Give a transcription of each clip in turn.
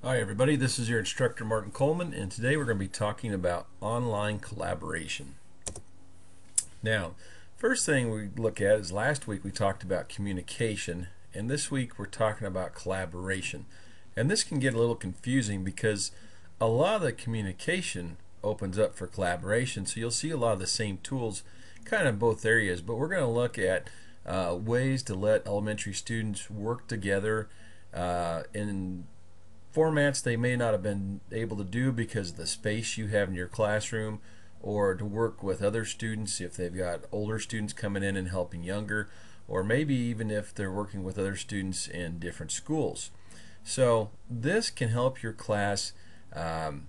Hi everybody, this is your instructor Martin Coleman, and today we're going to be talking about online collaboration. Now, first thing we look at is last week we talked about communication, and this week we're talking about collaboration. And this can get a little confusing because a lot of the communication opens up for collaboration, so you'll see a lot of the same tools kind of in both areas, but we're going to look at ways to let elementary students work together in formats they may not have been able to do because of the space you have in your classroom, or to work with other students if they've got older students coming in and helping younger, or maybe even if they're working with other students in different schools. So this can help your class um,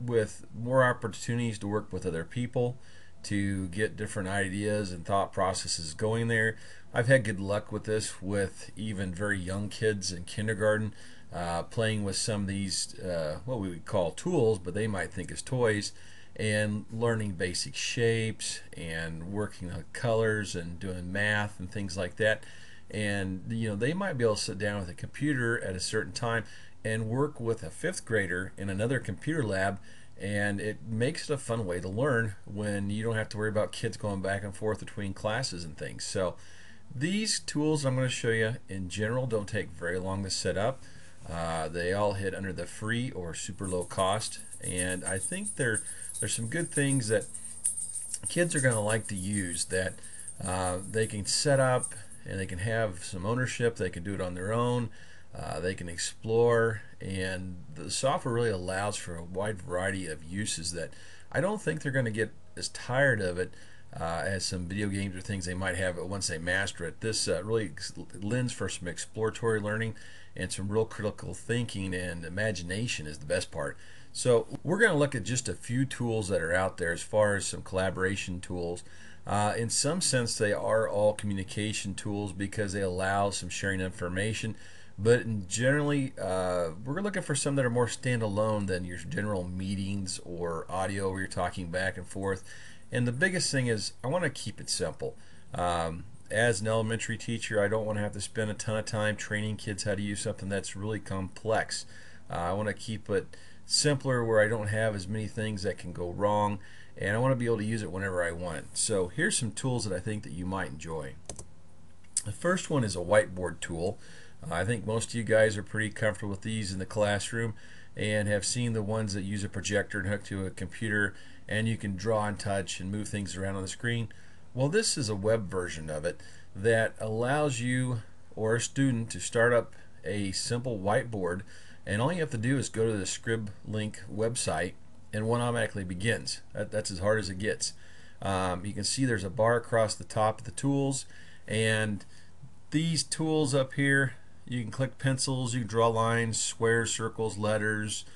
with more opportunities to work with other people, to get different ideas and thought processes going there. I've had good luck with this with even very young kids in kindergarten, playing with some of these, what we would call tools, but they might think as toys, and learning basic shapes and working on colors and doing math and things like that. And they might be able to sit down with a computer at a certain time and work with a fifth grader in another computer lab, and it makes it a fun way to learn when you don't have to worry about kids going back and forth between classes and things. So these tools I'm going to show you in general don't take very long to set up. They all hit under the free or super low cost, and I think there's some good things that kids are going to like to use that they can set up, and they can have some ownership. They can do it on their own. They can explore, and the software really allows for a wide variety of uses that I don't think they're going to get as tired of it as some video games or things they might have once they master it. This really lends for some exploratory learning and some real critical thinking, and imagination is the best part. So we're going to look at just a few tools that are out there as far as some collaboration tools. In some sense, they are all communication tools because they allow some sharing information. But generally, we're looking for some that are more standalone than your general meetings or audio where you're talking back and forth. And the biggest thing is I want to keep it simple. As an elementary teacher, I don't want to have to spend a ton of time training kids how to use something that's really complex. I want to keep it simpler where I don't have as many things that can go wrong, and I want to be able to use it whenever I want it. So here's some tools that I think that you might enjoy. The first one is a whiteboard tool. I think most of you guys are pretty comfortable with these in the classroom and have seen the ones that use a projector and hook to a computer, and you can draw and touch and move things around on the screen. Well, this is a web version of it that allows you or a student to start up a simple whiteboard, and all you have to do is go to the ScribLink website and one automatically begins. That's as hard as it gets. You can see there's a bar across the top of the tools, and these tools up here, you can click pencils, you can draw lines, squares, circles, letters,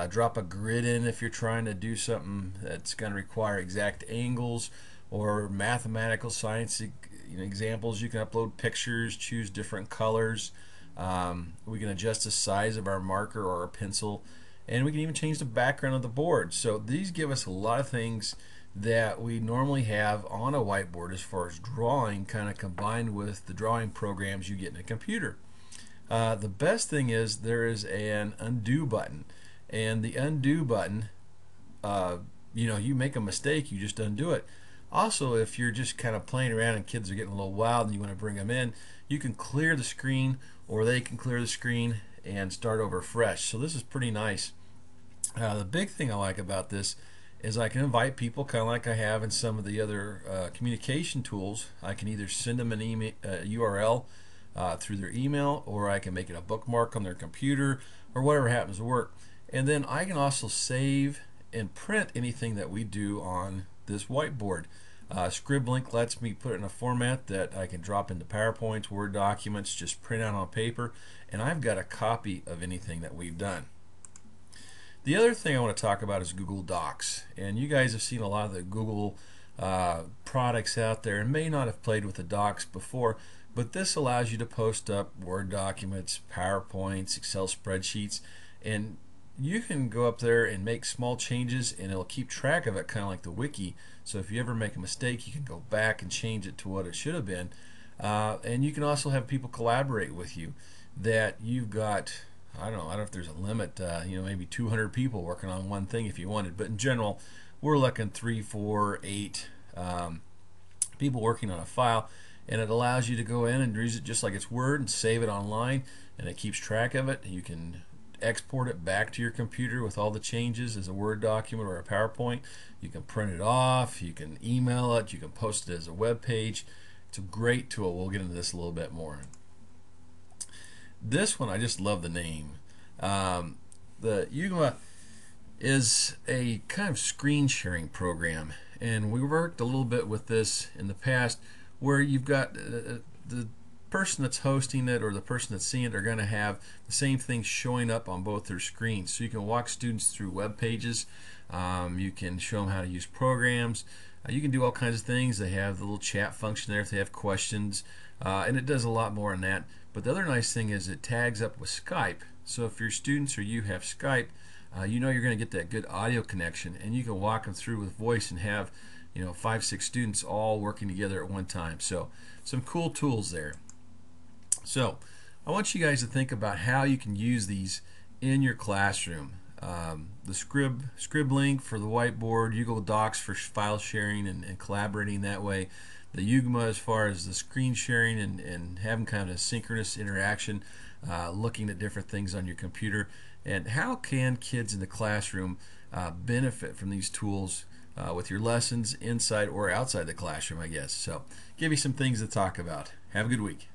drop a grid in if you're trying to do something that's going to require exact angles, or mathematical science examples. You can upload pictures, choose different colors. We can adjust the size of our marker or our pencil, and we can even change the background of the board. So these give us a lot of things that we normally have on a whiteboard as far as drawing, kind of combined with the drawing programs you get in a computer. The best thing is there is an undo button, and the undo button, you make a mistake, you just undo it. Also, if you're just kind of playing around and kids are getting a little wild and you want to bring them in, you can clear the screen, or they can clear the screen and start over fresh. So this is pretty nice. The big thing I like about this is I can invite people, kind of like I have in some of the other communication tools. I can either send them an email URL through their email, or I can make it a bookmark on their computer, or whatever happens to work. And then I can also save and print anything that we do on this whiteboard. ScribLink lets me put it in a format that I can drop into PowerPoints, Word documents, just print out on paper, and I've got a copy of anything that we've done. The other thing I want to talk about is Google Docs, and you guys have seen a lot of the Google products out there and may not have played with the Docs before, but this allows you to post up Word documents, PowerPoints, Excel spreadsheets, and you can go up there and make small changes, and it'll keep track of it, kind of like the wiki. So if you ever make a mistake, you can go back and change it to what it should have been. And you can also have people collaborate with you, that you've got I don't know if there's a limit, maybe 200 people working on one thing if you wanted, but in general we're looking 3, 4, 8 people working on a file, and it allows you to go in and use it just like it's Word and save it online, and it keeps track of it. You can export it back to your computer with all the changes as a Word document or a PowerPoint. You can print it off, you can email it, you can post it as a web page. It's a great tool. We'll get into this a little bit more. This one, I just love the name. The Ugma is a kind of screen sharing program, and we worked a little bit with this in the past, where you've got the person that's hosting it or the person that's seeing it are going to have the same thing showing up on both their screens. So you can walk students through web pages, you can show them how to use programs, you can do all kinds of things. They have the little chat function there if they have questions, and it does a lot more than that. But the other nice thing is it tags up with Skype. So if your students or you have Skype, you know you're going to get that good audio connection, and you can walk them through with voice and have 5, 6 students all working together at one time. So some cool tools there. So I want you guys to think about how you can use these in your classroom. The Scriblink for the whiteboard, Google Docs for file sharing and collaborating that way. The Ugma as far as the screen sharing and having kind of a synchronous interaction, looking at different things on your computer. And how can kids in the classroom benefit from these tools with your lessons inside or outside the classroom, I guess. So give you some things to talk about. Have a good week.